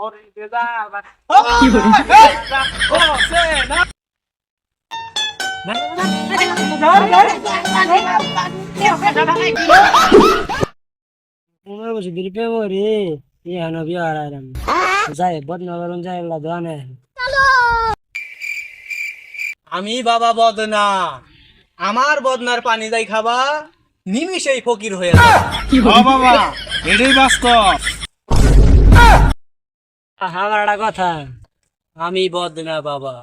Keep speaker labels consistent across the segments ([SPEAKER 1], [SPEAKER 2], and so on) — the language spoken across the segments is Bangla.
[SPEAKER 1] মরিতে যাবা
[SPEAKER 2] কি বলে?
[SPEAKER 1] ও সে না
[SPEAKER 3] Umur masih diri pe mori. Iya no biar alam. Saya buat nawarun saya lah doane.
[SPEAKER 1] আমি বাবা বদনা আমার বদনার পানি যাই খাবা নিমিষেই ফকির হয়ে যাবে
[SPEAKER 2] কি বলে?
[SPEAKER 1] বাবা এটাই বাস্তব
[SPEAKER 3] আমার একটা কথা আমি বদনা বাবা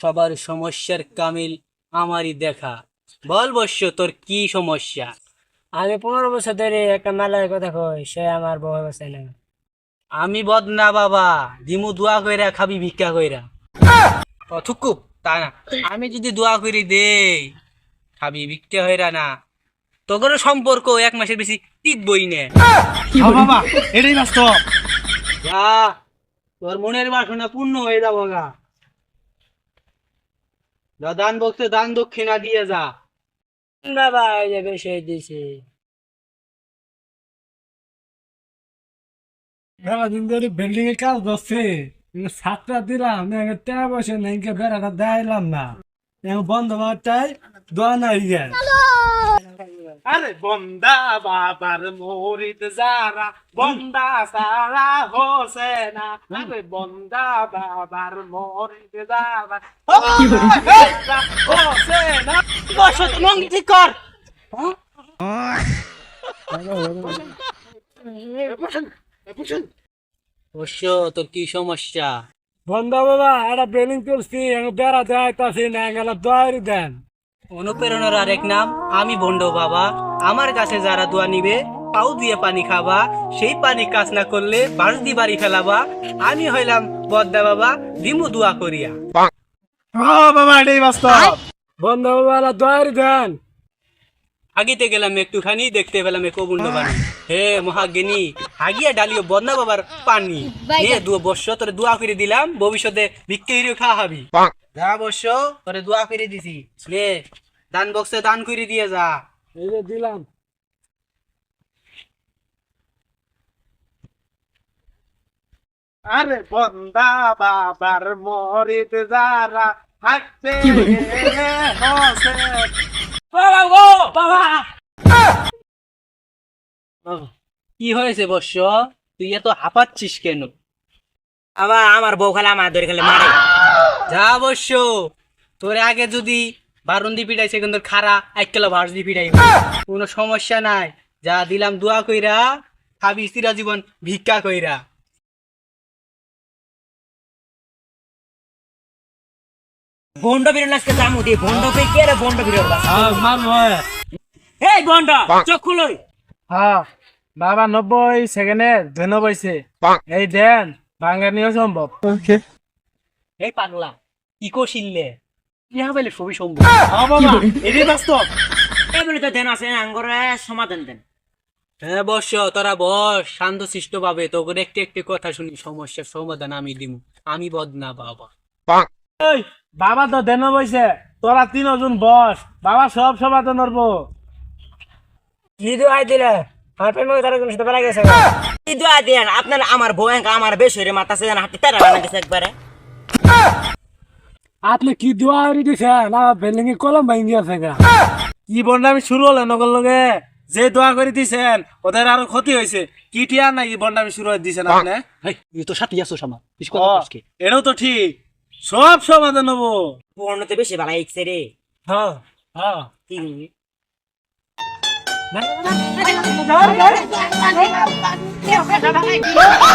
[SPEAKER 3] সবার সমস্যার কামিল আমারই দেখা বল বস্য তোর কি সমস্যা আমি 15 বছর ধরে একটা মেলার কথা কই সে আমার বউ বসে না আমি বদনা বাবা দিমু দোয়া কইরা খাবি ভিক্ষা কইরা ও থুকু তা না আমি যদি দোয়া করি দেই খাবি ভিক্ষা হইরা না তোর সম্পর্ক 1 মাসের বেশি টিকবই না
[SPEAKER 1] বাবা এটাই বাস্তব
[SPEAKER 3] যা তোর মনের বাসনা পূর্ণ হয়ে যাবো গা দান বক্সে দান দক্ষিণা দিয়ে যা বাবা এই যে বেশি দিছে
[SPEAKER 4] দিন ধরে বিল্ডিং এর কাজ করছে সাতটা দিলাম টাকা পয়সা নেই বেড়াটা দেখাইলাম না বন্ধ মারটাই দোয়া নাই গেল
[SPEAKER 1] আরে বন্দা বাবার মরিতে যারা বন্দা সারা হোসে না আরে বন্দা বাবার মরিতে যারা
[SPEAKER 2] কি বলে?
[SPEAKER 1] হোসে না
[SPEAKER 3] বসত মঙ্গি ঠিক কর অবশ্য তোর কি সমস্যা
[SPEAKER 4] বন্ধ বাবা একটা বিল্ডিং তুলছি বেড়া দেখাইতাছি না গেল দোয়ারি দেন
[SPEAKER 3] অনুপ্রেরণার আরেক নাম আমি ভন্ড বাবা আমার কাছে যারা দোয়া নিবে পাউ দিয়ে পানি খাবা সেই পানি কাজ না করলে বাঁশ দিয়ে বাড়ি ফেলাবা আমি হইলাম বদ্দা বাবা দিমু দোয়া করিয়া
[SPEAKER 1] বাবা এটাই বাস্তব
[SPEAKER 4] বন্ধ বাবা দোয়ারি দেন
[SPEAKER 3] হাগিতে গেলাম একটুখানি দেখতে পেলাম এক অবুণ্ড পানি হে মহাজ্ঞানী হাগিয়া ডালিও বদনা বাবার পানি নে বর্ষ তোরে দোয়া করে দিলাম ভবিষ্যতে ভিক্ষে হিরে খাওয়া হাবি যা বর্ষ তোরে দোয়া করে দিছি নে দান বক্সে দান করে দিয়ে যা
[SPEAKER 4] এই যে দিলাম
[SPEAKER 1] আরে বন্দা বাবার মরিতে যারা থাকতে
[SPEAKER 2] কি বলে?
[SPEAKER 1] হোসে
[SPEAKER 3] বাবা ও বাবা কি হয়েছে বর্ষ তুই এত হাঁপাচ্ছিস কেন আমার বউ খালে আমার ধরে খালে মারে যা বর্ষ তোর আগে যদি বারুন্দি পিটাইছে কিন্তু খারা 1 কিলো ভার্স দি পিটাই কোনো সমস্যা নাই যা দিলাম দোয়া কইরা খাবি চিরা জীবন ভিক্ষা কইরা
[SPEAKER 5] বন্ড বিরল আজকে দাম দিয়ে বন্ড পে কে রে বন্ড বিরল
[SPEAKER 4] মান হয়
[SPEAKER 5] এই বন্ড চোখ খুলো
[SPEAKER 4] হ্যাঁ বাবা 90 সেকেন্ডে ধন্য পাইছে এই দেন বাঙালিও সম্ভব
[SPEAKER 3] এই পাগলা কি কষিললে ইহা বলে সবই সম্ভব
[SPEAKER 1] বাবা এটাই বাস্তব
[SPEAKER 5] এই বলে তো দেন আছে আঙ্গরে সমাধান দেন
[SPEAKER 3] হ্যাঁ বস তোরা বস শান্ত শিষ্ট পাবে তোকে একটি একটি কথা শুনি সমস্যার সমাধান আমি দিব আমি বদনা বাবা
[SPEAKER 4] এই বাবা তো দেন পাইছে তোরা 3 জন বস বাবা সব সমাধান করবো
[SPEAKER 3] কি দোয়াই দিলে আমার প্রেম তারা কোন সাথে বেলা গেছে
[SPEAKER 5] এই দোয়া দেন আপনার আমার বউ আমার বেশরে মাথাছে জান হাতে তারা বানা দিছে একবারে
[SPEAKER 4] আপনি কি দোয়া দিছে না বিল্ডিং এ কলম ভাঙি আছে গা কি বন্ডামি শুরু হলো নগর লগে যে দোয়া করে দিছেন ওদের আরো ক্ষতি হয়েছে কি টিয়া না এই বন্ডামি শুরু হয়ে দিছেন আপনি
[SPEAKER 3] এই তো সাথে আসো সামা
[SPEAKER 4] এটাও তো ঠিক সব সমাধান হবো
[SPEAKER 5] বন্ডতে বেশি ভালো ইচ্ছে রে
[SPEAKER 4] হ্যাঁ হ্যাঁ
[SPEAKER 5] কি
[SPEAKER 2] কি বলে?